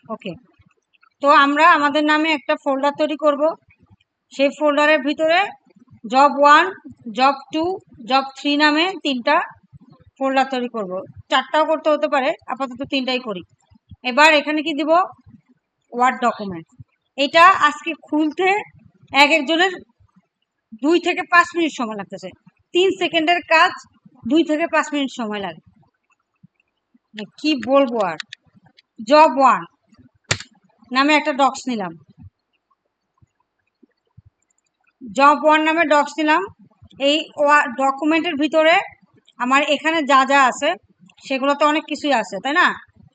ওকে, তো আমরা আমাদের নামে একটা ফোল্ডার তৈরি করব। সেই ফোল্ডারের ভিতরে job1, job2, job3 নামে 3টা ফোল্ডার তৈরি করব। 4টাও করতে হতে পারে, আপাতত 3টাই করি। এবার এখানে কি দিব, ওয়ার্ড ডকুমেন্ট। এটা আজকে খুলতে এক একজনের 2 থেকে 5 মিনিট সময় লাগতেছে। 3 সেকেন্ডের কাজ 2 থেকে 5 মিনিট সময় লাগে, কি বলবো আর। job1 নামে একটা ডক্স নিলাম, job1 নামে ডক্স নিলাম। এই ডকুমেন্টের ভিতরে আমার এখানে যা যা আছে সেগুলো তো অনেক কিছুই আছে, তাই না?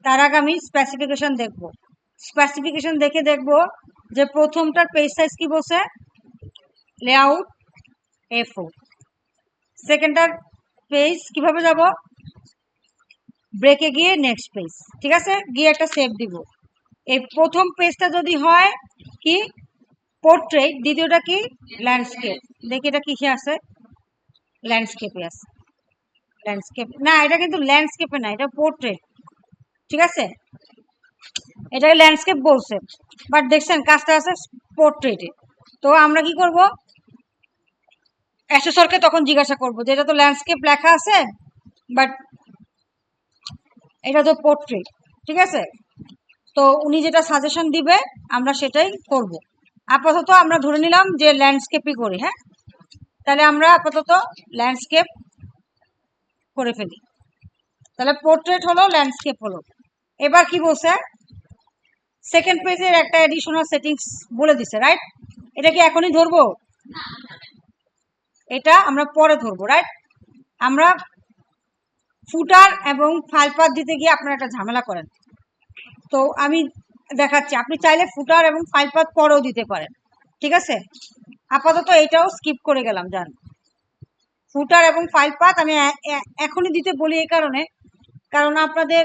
তার আগে আমি স্পেসিফিকেশন দেখব। স্পেসিফিকেশন দেখে দেখব যে প্রথমটার পেজ সাইজ কি বলছে, লেআউট A4। সেকেন্ডটার পেজ কিভাবে যাব, ব্রেকে গিয়ে নেক্সট পেজ, ঠিক আছে, গিয়ে একটা সেভ দিব। এই প্রথম পেজটা যদি হয় কি পোর্ট্রেট, দ্বিতীয়টা কি ল্যান্ডস্কেপ। দেখি এটা কিসে আছে, ল্যান্ডস্কেপে আছে। ল্যান্ডস্কেপ না, এটা কিন্তু ল্যান্ডস্কেপে না, এটা পোর্ট্রেট, ঠিক আছে, এটাকে ল্যান্ডস্কেপ বলছে, বাট দেখছেন কাজটা আছে পোর্ট্রেটে। তো আমরা কি করব, অ্যাসেসরকে তখন জিজ্ঞাসা করব যে এটা তো ল্যান্ডস্কেপ লেখা আছে, বাট এটা তো পোর্ট্রেট, ঠিক আছে। তো উনি যেটা সাজেশন দিবে আমরা সেটাই করব। আপাতত আমরা ধরে নিলাম যে ল্যান্ডস্কেপই করি। হ্যাঁ, তাহলে আমরা আপাতত ল্যান্ডস্কেপ করে ফেলি। তাহলে পোর্ট্রেট হলো, ল্যান্ডস্কেপ হলো। এবার কি বলছে, সেকেন্ড পেজের একটা এডিশনাল সেটিংস বলে দিছে, রাইট? এটা কি এখনই ধরবো, এটা আমরা পরে ধরবো, রাইট? আমরা ফুটার এবং ফাইল পাথ দিতে গিয়ে আপনারা একটা ঝামেলা করেন, তো আমি দেখাচ্ছি। আপনি চাইলে ফুটার এবং ফাইল পাথ পরেও দিতে পারেন, ঠিক আছে। আপাতত এটাও স্কিপ করে গেলাম, জান। ফুটার এবং ফাইল পাথ আমি এখনই দিতে বলি এই কারণে, কারণ আপনাদের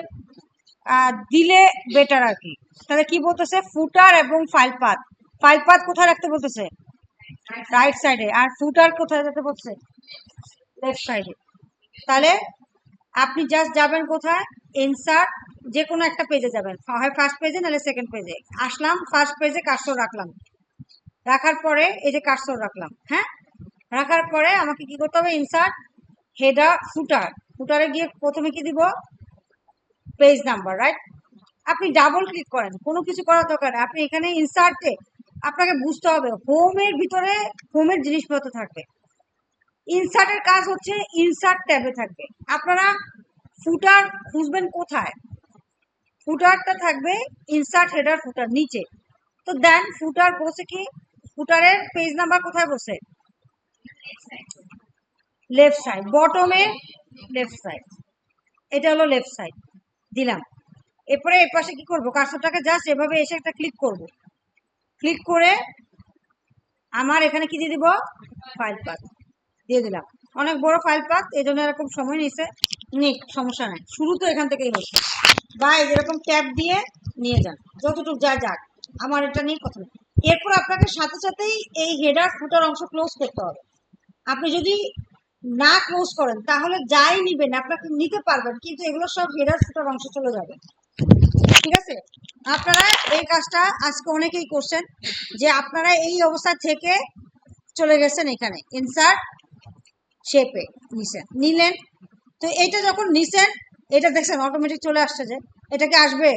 দিলে বেটার আর কি। তাহলে কি বলতেছে, ফুটার এবং ফাইল পাথ। ফাইল পাথ কোথায় রাখতে বলতেছে, রাইট সাইডে, আর ফুটার কোথায় রাখতে বলছে, লেফট সাইডে। তাহলে আপনি জাস্ট যাবেন কোথায়, ইনসার্ট, যে কোনো একটা পেজে যাবেন, হয় ফার্স্ট পেজে নাহলে সেকেন্ড পেজে। আসলাম, ফার্স্ট পেজে কার্সর রাখলাম, রাখার পরে এই যে কার্সর রাখলাম, হ্যাঁ, রাখার পরে আমাকে কি করতে হবে, ইনসার্ট, হেডার, ফুটার। ফুটারে গিয়ে প্রথমে কি দিব, পেজ নাম্বার, রাইট? আপনি ডাবল ক্লিক করেন, কোনো কিছু করার দরকার নেই। আপনি এখানে ইনসার্টে আপনাকে বুঝতে হবে হোমের ভিতরে হোমের জিনিসপত্র থাকবে। ইনসার্টের কাজ হচ্ছে ইনসার্ট ট্যাবে থাকবে। আপনারা ফুটার খুঁজবেন কোথায়, ফুটারটা থাকবে ইনসার্ট হেডার ফুটার নিচে। তো দেন ফুটার বসে কি, ফুটারের পেজ নাম্বার কোথায় বসে, লেফট সাইড, বটমে লেফট সাইড, এটা হলো লেফট সাইড, দিলাম। এরপরে এর পাশে কি করবো, কার্সরটাকে জাস্ট এভাবে এসে একটা ক্লিক করব, ক্লিক করে আমার এখানে কি দিয়ে দিব, ফাইল পাথ দিয়ে দিলাম। অনেক বড় ফাইল পাথ, এই জন্য এরকম সময় নিচ্ছে, নিক, সমস্যা নাই, শুরু তো এখান থেকেই হচ্ছে। বা এরকম ট্যাব দিয়ে নিয়ে যান, যতটুকু যা যাক, আমার এটা নিয়ে কথা নেই। এরপর আপনাকে সাথে সাথেই এই হেডার ফুটার অংশ ক্লোজ করতে হবে। আপনি যদি না ক্লোজ করেন তাহলে যাই নিবেন আপনাকে নিতে পারবেন, কিন্তু এগুলো সব হেডার ফুটার অংশ চলে যাবে, ঠিক আছে। আপনারা এই কাজটা আজকে অনেকেই করছেন, যে আপনারা এই অবস্থা থেকে চলে গেছেন এখানে ইনসার্ট শেপে নিলেন। তো এটা যখন নিছেন, এটা দেখছেন অটোমেটিক চলে আসছে, যে এটাকে আসবে,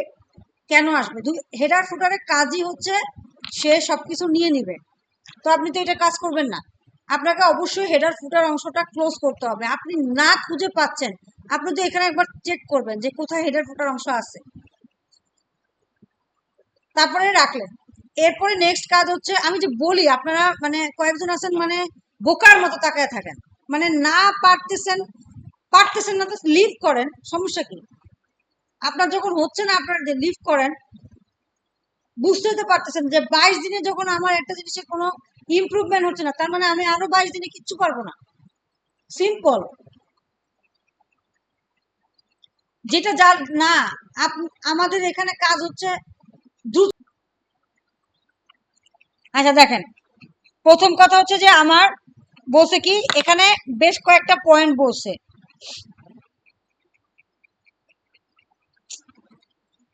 কেন আসবে, হেডার ফুটারের কাজই হচ্ছে সে সবকিছু নিয়ে নিবে। তো আপনি তো এটা কাজ করবেন না, আপনাকে অবশ্যই হেডার ফুটার অংশটা ক্লোজ করতে হবে। আপনি না খুঁজে পাচ্ছেন, আপনি তো এখানে একবার চেক করবেন যে কোথায় হেডার ফুটার অংশ আছে, তারপরে রাখলেন। এরপরে নেক্সট কাজ হচ্ছে, আমি যে বলি আপনারা মানে কয়েকজন আছেন মানে বোকার মতো তাকায় থাকেন, মানে না পারতেছেন, পারতেছেন না তো লিভ করেন, সমস্যা কি? আপনার যখন হচ্ছে না আপনারা লিভ করেন, বুঝতে তো পারতেছেন যে 22 দিনে যখন আমার একটা জিনিসের কোনো ইমপ্রুভমেন্ট হচ্ছে না, তার মানে আমি আরো 22 দিনে কিচ্ছু পারবো না। সিম্পল, যেটা যা না, আমাদের এখানে কাজ হচ্ছে দ্রুত। আচ্ছা দেখেন, প্রথম কথা হচ্ছে যে আমার বলছে কি, এখানে বেশ কয়েকটা পয়েন্ট বলছে,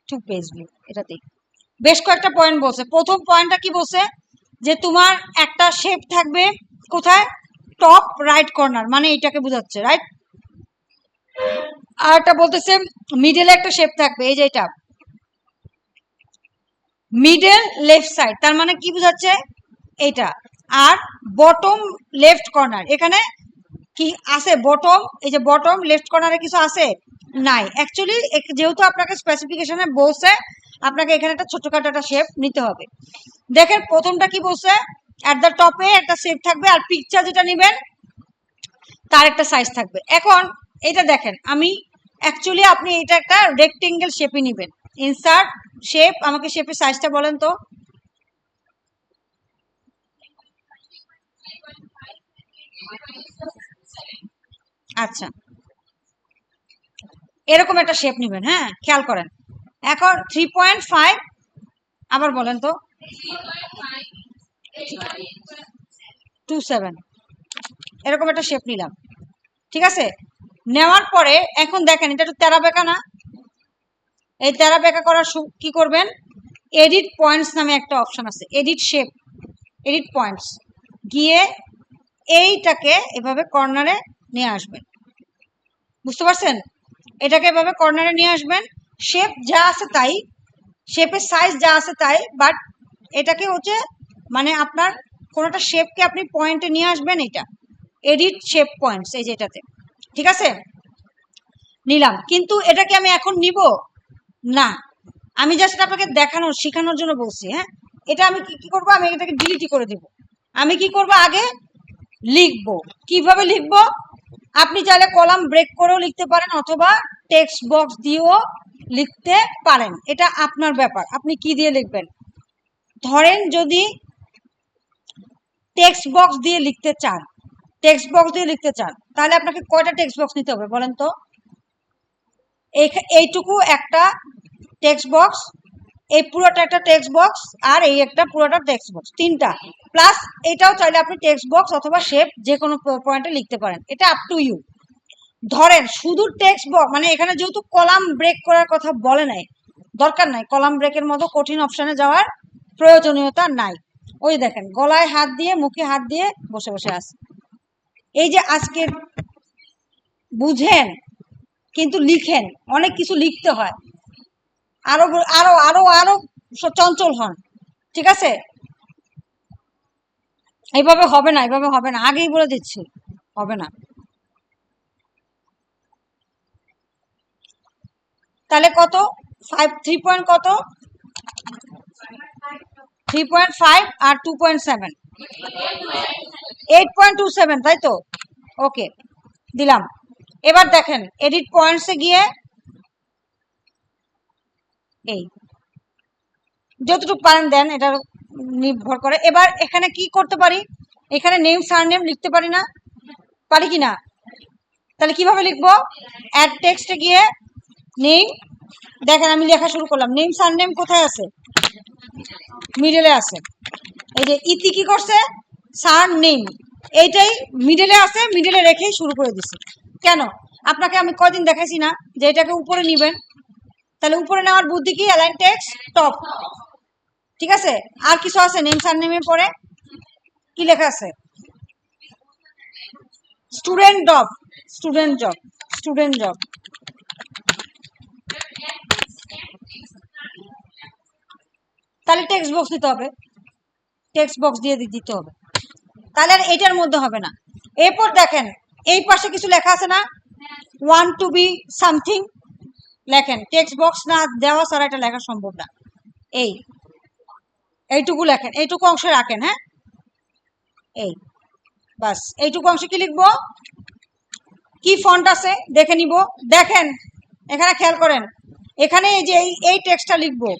টু পেজ ভিউ, এটাতেই বেশ কয়েকটা পয়েন্ট বলছে। প্রথম পয়েন্টটা কি বলছে, যে তোমার একটা শেপ থাকবে কোথায়, টপ রাইট কর্নার, মানে এটাকে বোঝাচ্ছে, রাইট। আর একটা বলতেছে মিডলে একটা শেপ থাকবে, এই যে এটা মিডল লেফট সাইড, তার মানে কি বোঝাচ্ছে এটা। আর বটম লেফট কর্নার, এখানে কি আছে বটম, এই যে বটম লেফট কর্নারে কিছু আছে নাই। অ্যাকচুয়ালি যেহেতু আপনাকে স্পেসিফিকেশনে বলছে, আপনাকে এখানে একটা ছোটখাটো একটা শেপ নিতে হবে। দেখেন প্রথমটা কি বলছে, অ্যাট দ্য টপে একটা শেপ থাকবে, আর পিকচার যেটা নেবেন তার একটা সাইজ থাকবে। এখন এটা দেখেন, আমি অ্যাকচুয়ালি আপনি এটা একটা রেক্টেঙ্গেল শেপই নেবেন। ইনসার্ট শেপ, আমাকে শেপের সাইজটা বলেন তো। আচ্ছা, এরকম একটা শেপ নেবেন, হ্যাঁ খেয়াল করেন। এখন 3.5, আবার বলেন তো, 27, এরকম একটা শেপ নিলাম, ঠিক আছে। নেওয়ার পরে এখন দেখেন এটা একটু তেরা বেঁকা না, এই তেরা বেঁকা করার কি করবেন, এডিট পয়েন্টস নামে একটা অপশন আছে, এডিট শেপ, এডিট পয়েন্টস, গিয়ে এইটাকে এভাবে কর্নারে নিয়ে আসবেন, বুঝতে পারছেন। এটাকে এভাবে কর্নারে নিয়ে আসবেন, শেপ যা আছে তাই, শেপের সাইজ যা আছে তাই, বাট এটাকে হচ্ছে মানে আপনার কোনোটা শেপকে আপনি পয়েন্টে নিয়ে আসবেন, এটা এডিট শেপ পয়েন্টস, এই যে এটাতে, ঠিক আছে নিলাম। কিন্তু এটাকে আমি এখন নিব না, আমি জাস্ট আপনাকে দেখানোর শেখানোর জন্য বলছি, হ্যাঁ। এটা আমি কি করব, আমি এটাকে ডিলিট করে দেব। আমি কি করব, আগে লিখব। কিভাবে লিখব, আপনি চাইলে কলাম ব্রেক করেও লিখতে পারেন, অথবা টেক্সট বক্স দিয়েও লিখতে পারেন, এটা আপনার ব্যাপার, আপনি কি দিয়ে লিখবেন। ধরেন যদি টেক্সট বক্স দিয়ে লিখতে চান, টেক্সট বক্স দিয়ে লিখতে চান, তাহলে আপনাকে কয়টা টেক্সট বক্স নিতে হবে বলেন তো। এইটুকু একটা টেক্সট বক্স, এই পুরোটা একটা টেক্সট বক্স, আর এই একটা পুরোটা টেক্সট বক্স, তিনটা, প্লাস এটাও চাইলে আপনি টেক্সট বক্স অথবা শেপ যে কোনো পয়েন্টে লিখতে পারেন, এটা আপ টু ইউ। ধরেন শুধু টেক্সট বক্স, মানে এখানে যেহেতু কলাম ব্রেক করার কথা বলে নাই, দরকার নাই, কলাম ব্রেকের মতো কঠিন অপশনে যাওয়ার প্রয়োজনীয়তা নাই। ওই দেখেন গলায় হাত দিয়ে মুখে হাত দিয়ে বসে বসে আছে। এই যে আজকে বুঝেন কিন্তু লিখেন, অনেক কিছু লিখতে হয়, আরো আরো আরো আরো চঞ্চল হন, ঠিক আছে। এইভাবে হবে না, এইভাবে হবে না, আগেই বলে দিচ্ছি, হবে না। তাহলে কত, 3 পয়েন্ট কত, 3.5 আর 2.7, 8.27, তাই তো, ওকে দিলাম। এবার দেখেন এডিট পয়েন্টসে গিয়ে এই যতটুকু পারেন দেন, এটা নির্ভর করে। এবার এখানে কি করতে পারি, এখানে নেম সারনেম লিখতে পারি না, পারি কি না, তাহলে কিভাবে লিখবো, অ্যাড টেক্সটে গিয়ে নেম, দেখেন আমি লেখা শুরু করলাম, নেম সারনেম কোথায় আছে, মিডলে আছে। এই যে ইতি কি করছে, সার নেম, এইটাই মিডলে আছে, মিডলে রেখেই শুরু করে দিছে। কেন, আপনাকে আমি কয়দিন দেখাইছি না যে এটাকে উপরে নিবেন, তাহলে উপরে নেওয়ার বুদ্ধি কি, অ্যালাইন টেক্সট টপ, ঠিক আছে। আর কিছু আছে নেম সারনেমের পরে কি লেখা আছে, student job, student job, student job, তাহলে টেক্সট বক্স দিতে হবে, টেক্সট বক্স দিয়ে দিতে হবে, তাহলে আর এটার মধ্যে হবে না। এরপর দেখেন এই পাশে কিছু লেখা আছে না, ওয়ান টু বি সামথিং, লেখেন, টেক্সট বক্স না দেওয়া ছাড়া এটা লেখা সম্ভব না। এইটুকু লেখেন, এইটুকু অংশে রাখেন, হ্যাঁ এই বাস, এইটুকু অংশে কি লিখবো, কি ফন্ট আছে দেখে নিব। দেখেন এখানে খেয়াল করেন, এখানে এই যে এই টেক্সটটা লিখবো,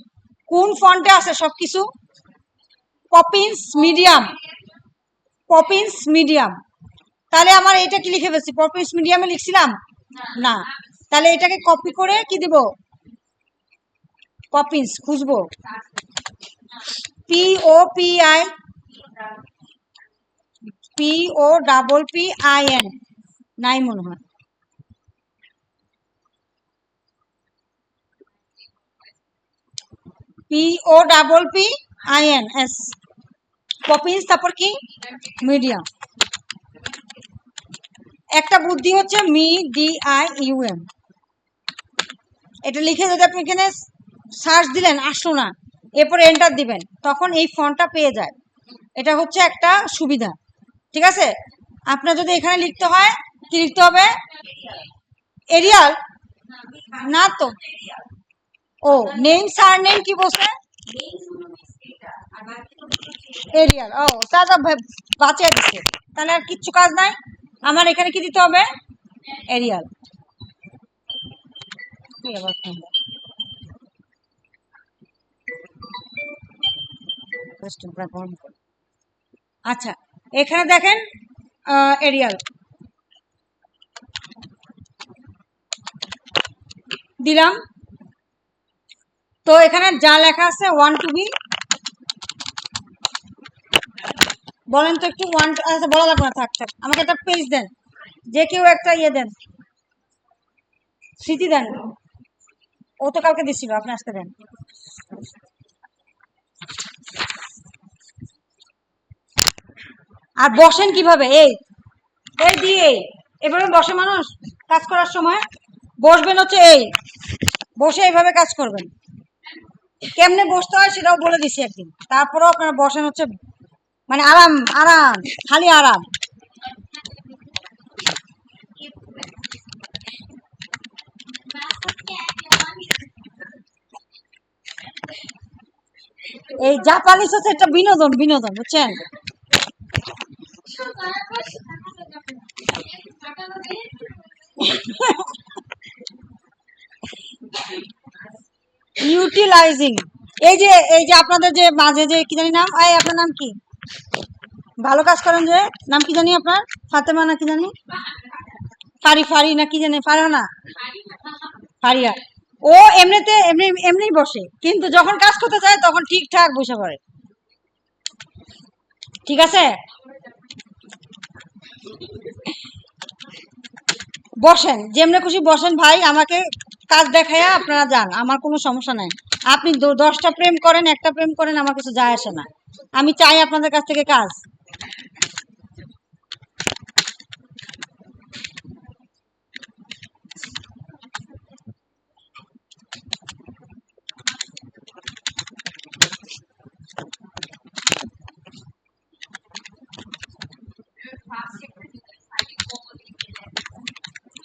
কোন ফন্টে আছে সবকিছু, পপিন্স মিডিয়াম, পপিন্স মিডিয়াম। তাহলে আমার এটা কি লিখে ফেলছি, পপিন্স মিডিয়ামে লিখছিলাম না, তাহলে এটাকে কপি করে কি দিব, পপিন্স খুঁজবো, POPI, POPPIN, নাই মনে হয়, POPPINS, পপিন্স। তারপর কি মিডিয়াম। একটা বুদ্ধি হচ্ছে MIDIUM, এটা লিখে যদি আপনি এখানে সার্চ দিলেন আসলো না, এরপরে এন্টার দিবেন, তখন এই ফন্টটা পেয়ে যায়। এটা হচ্ছে একটা সুবিধা, ঠিক আছে। আপনার যদি এখানে লিখতে হয়, কি লিখতে হবে? এরিয়াল না তো, ও নেম সার নেম কি বলছে? এরিয়াল। ও দাদা বাঁচিয়ে দিচ্ছে, তাহলে আর কিচ্ছু কাজ নাই। আমার এখানে কি দিতে হবে? এরিয়াল। আচ্ছা, এখানে দেখেন এরিয়াল দিলাম। তো এখানে যা লেখা আছে 1 to be, বলেন তো একটু। আচ্ছা বলা লাগবে না, থাক থাক, আমাকে একটা পেজ দেন, যে কেউ একটা ইয়ে দেন, স্মৃতি দেন। ও তো কালকে দিছিল, আপনি আসতে দেন। আর বসেন কিভাবে? এই এই দিয়ে এভাবে বসে মানুষ কাজ করার সময়। বসবেন হচ্ছে এই, বসে এইভাবে কাজ করবেন। কেমনে বসতে হয় সেটাও বলে দিছি একদিন, তারপরেও আপনারা বসেন হচ্ছে মানে আরাম আরাম, খালি আরাম। এই জাপানিজ হচ্ছে একটা বিনোদন, বিনোদন বুঝছেন। ইউটিলাইজিং, এই যে আপনাদের যে মাঝে যে কি জানি নাম, এই আপনার নাম কি? ভালো কাজ করেন যে, নাম কি জানি আপনার? ফাতেমা না কি জানি, ফারি ফারি না কি জানি, ফারহানা, ফারিয়া। ও এমনিতে এমনি এমনি বসে, কিন্তু যখন কাজ করতে যায় তখন ঠিকঠাক বসে পড়ে, ঠিক আছে। বসেন যেমনি খুশি বসেন ভাই, আমাকে কাজ দেখায়া আপনারা যান, আমার কোনো সমস্যা নাই। আপনি 10টা প্রেম করেন, একটা প্রেম করেন, আমার কিছু যায় আসে না। আমি চাই আপনাদের কাছ থেকে কাজ।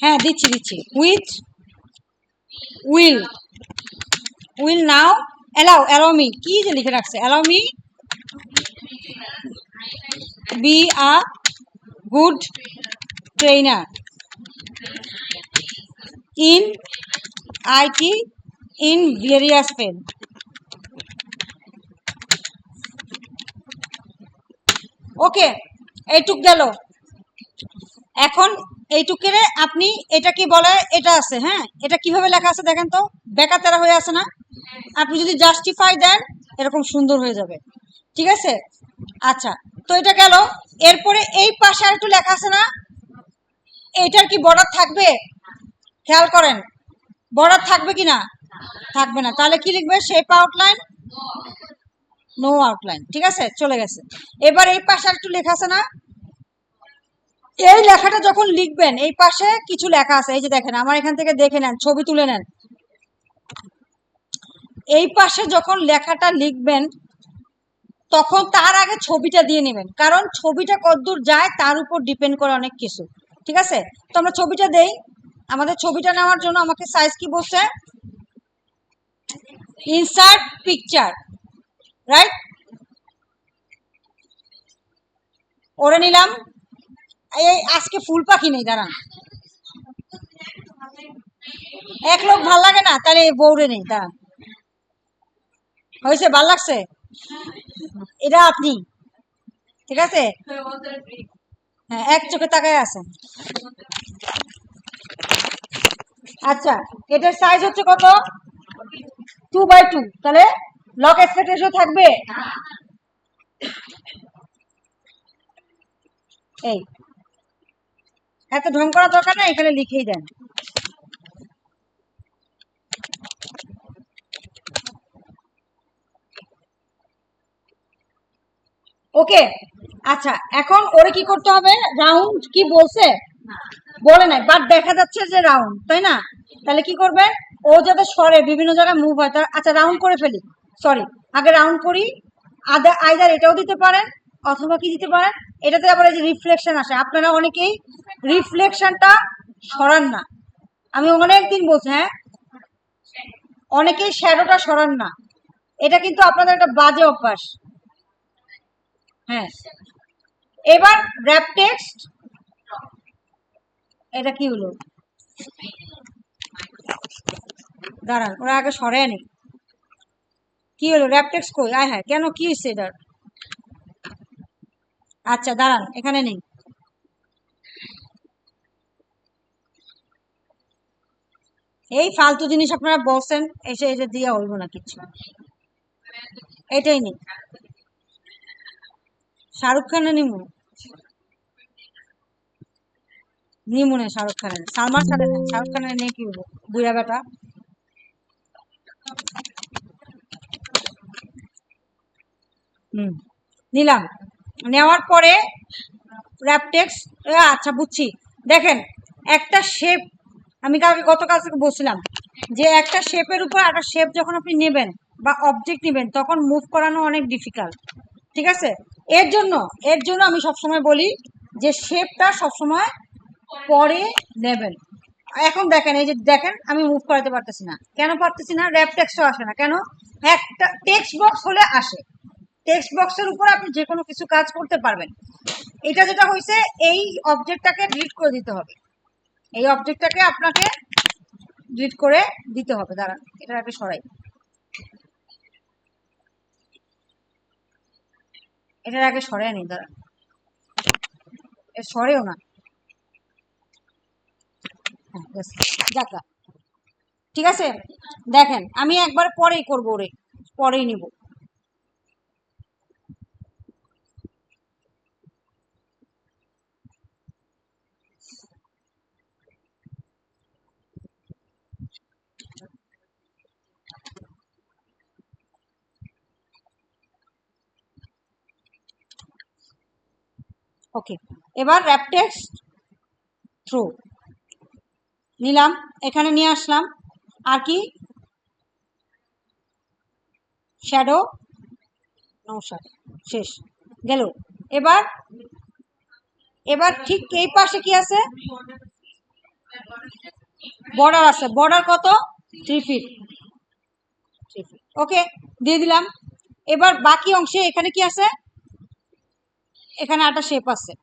হ্যাঁ দিচ্ছি দিচ্ছি। With will, will now allow me, কি যে লিখে রাখছে, allow me be a good trainer in IT in various field. ওকে, এইটুক গেল। এখন এইটুকেরে আপনি, এটা কি বলে, এটা আছে, হ্যাঁ এটা কিভাবে লেখা আছে দেখেন তো, বেকা তেরা হয়ে আছে না? আপনি যদি জাস্টিফাই দেন এরকম সুন্দর হয়ে যাবে, ঠিক আছে। আচ্ছা, তো এটা গেল। এরপরে এই পাশে আর একটু লেখা আছে না, এইটার কি বর্ডার থাকবে? খেয়াল করেন, বর্ডার থাকবে কি না? থাকবে না, তাহলে কি লিখবে? শেপ আউটলাইন, নো আউটলাইন, ঠিক আছে, চলে গেছে। এবার এই পাশে আর একটু লেখা আছে না, এই লেখাটা যখন লিখবেন এই পাশে কিছু লেখা আছে, এই যে দেখেন, আমার এখান থেকে দেখে নেন, ছবি তুলে নেন। এই পাশে যখন লেখাটা লিখবেন তখন তার আগে ছবিটা দিয়ে নেবেন, কারণ ছবিটা কতদূর যায় তার উপর ডিপেন্ড করে অনেক কিছু, ঠিক আছে। তো আমরা ছবিটা দেই। আমাদের ছবিটা নেওয়ার জন্য আমাকে সাইজ কি বলছে? Insert picture, right. ওরে নিলাম। এই আজকে ফুল পাখি নেই, দাঁড়ান। এক লোক ভাল লাগে না, তাহলে বউরে নেই, দাঁড়ান। হয়েছে, ভাল লাগছে, এটা আপনি, ঠিক আছে। হ্যাঁ, এক চোখে তাকায় আছেন। আচ্ছা, এটার সাইজ হচ্ছে কত? 2x2, তাহলে লক এক্সপেক্টেশন থাকবে এই, এত ঢং করা দরকার না, এখানে লিখেই দেন। ওকে, আচ্ছা এখন ওরে কি করতে হবে? রাউন্ড কি বলছে? বলে নাই, বাট দেখা যাচ্ছে যে রাউন্ড, তাই না? তাহলে কি করবে? ও যাতে সরে বিভিন্ন জায়গায় মুভ হয়, আচ্ছা রাউন্ড করে ফেলি, সরি আগে রাউন্ড করি। আইদার এটাও দিতে পারেন অথবা কি দিতে পারেন, এটাতে আবার এই যে রিফ্লেকশন আসে, আপনারা অনেকেই রিফ্লেকশনটা সরান না, আমি অনেকদিন বলছি, হ্যাঁ অনেকেই শ্যাডোটা সরান না, এটা কিন্তু আপনাদের একটা বাজে অভ্যাস। হ্যাঁ, এবার র‍্যাপ টেক্সট, এটা কি হলো? দাঁড়ান ওরা আগে সরে আনি, কি হলো? র‍্যাপ টেক্সট কই? আয় হ্যাঁ, কেন কি হয়েছে এটার? আচ্ছা দাঁড়ান, এখানে নেই। এই ফালতু জিনিস আপনারা বলছেন, এসে এটা দিয়ে হইব না কিছু, এটাই নেই। শাহরুখ খানের নিমু, নিমুনে শাহরুখ খানের, সালমান খানের, শাহরুখ খানের নিয়ে কি হবো? বুড়া বেটা। নিলাম, নেওয়ার পরে র‍্যাপ টেক্সট, আচ্ছা বুঝছি। দেখেন একটা শেপ, আমি কালকে গতকাল থেকে বলছিলাম যে একটা শেপের উপর একটা শেপ যখন আপনি নেবেন বা অবজেক্ট নেবেন তখন মুভ করানো অনেক ডিফিকাল্ট, ঠিক আছে? এর জন্য আমি সবসময় বলি যে শেপটা সবসময় পরে নেবেন। এখন দেখেন, এই যে দেখেন আমি মুভ করাতে পারতেছি না, কেন পারতেছি না? র‍্যাপ টেক্সটও আসে না কেন? একটা টেক্সট বক্স হলে আসে, টেক্সট বক্সের উপর আপনি যে কোনো কিছু কাজ করতে পারবেন। এটা যেটা হয়েছে, এই অবজেক্টটাকে ডিলিট করে দিতে হবে, এই অবজেক্টটাকে আপনাকে ডিলিট করে দিতে হবে। দাঁড়ান এটা আগে সরাই, এটার আগে সরাই নি, দাঁড়ান এ সরেও না। যাকা, ঠিক আছে, দেখেন আমি একবার পরেই করবো, রে পরেই নিব। ওকে, এবার র‍্যাপ টেক্সট থ্রো নিলাম, এখানে নিয়ে আসলাম, আর কি শ্যাডো নৌশাদ, শেষ গেল। এবার এবার ঠিক এই পাশে কি আছে? বর্ডার আছে, বর্ডার কত? 3 ফিট। ওকে, দিয়ে দিলাম। এবার বাকি অংশে এখানে কি আছে? এখানে একটা শেপ আছে,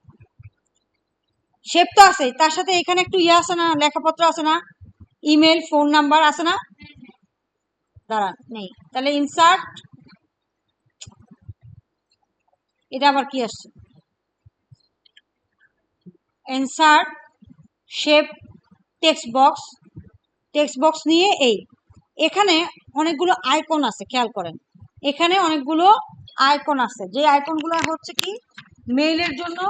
শেপ তো আছে, তার সাথে এখানে একটু ইয়ে আছে না, লেখাপত্র আছে না, ইমেল ফোন নাম্বার আছে না? দাঁড়ান নেই, তাহলে ইনসার্ট, এটা আবার কি আসছে? Insert shape text box, text box নিয়ে এই এখানে অনেকগুলো আইকন আছে, খেয়াল করেন এখানে অনেকগুলো আইকন আছে, যে আইকনগুলো হচ্ছে কি মেইলের জন্য,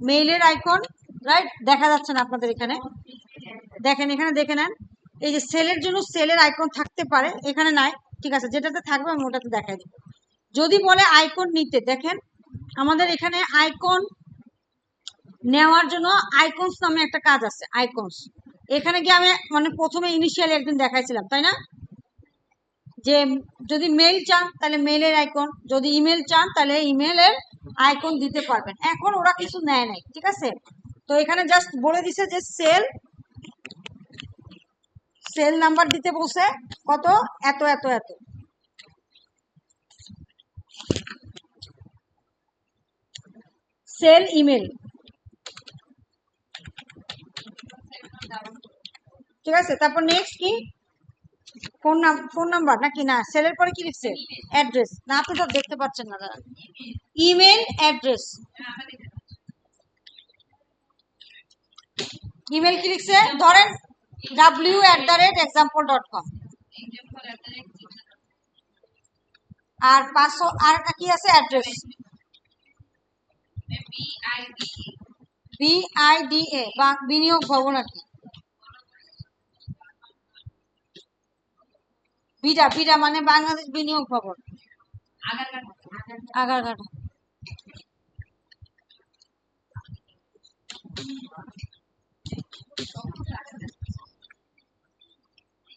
মেইলের আইকন, রাইট? দেখা যাচ্ছে না আপনাদের এখানে? দেখেন এখানে দেখে নেন, এই যে সেলের জন্য সেলের আইকন থাকতে পারে, এখানে নাই, ঠিক আছে, যেটাতে থাকবে আমি ওটাতে দেখাই দিব। যদি বলে আইকন নিতে, দেখেন আমাদের এখানে আইকন নেওয়ার জন্য আইকনস নামে একটা কাজ আছে, আইকনস। এখানে গিয়ে আমি মানে প্রথমে ইনিশিয়ালি একদিন দেখাইছিলাম, তাই না? যে যদি মেইল চান তাহলে মেইলের আইকন, যদি ইমেল চান তাহলে ইমেলের আইকন দিতে পারবেন। এখন ওরা কিছু নেয় নাই, ঠিক আছে, তো এখানে জাস্ট বলে দিছে যে সেল, সেল নাম্বার দিতে বলছে, কত? এত এত এত। সেল ইমেল, ঠিক আছে, তারপর নেক্সট কি? ফোন নাম্বার নাকি না, সেলের পরে কি লিখছে? অ্যাড্রেস, না আপনি তো দেখতে পাচ্ছেন না, দাঁড়ান, ইমেল অ্যাড্রেস, ইমেল কি লিখছে? ধরেন w@example.com, আর 500, আর কি আছে? অ্যাড্রেস BIDA বা বিনিয়োগ ভবন, আর কি বিডা, বিডা মানে বাংলাদেশ বিনিয়োগ ভবন, আগারগাঁটা।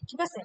ঠিক আছে।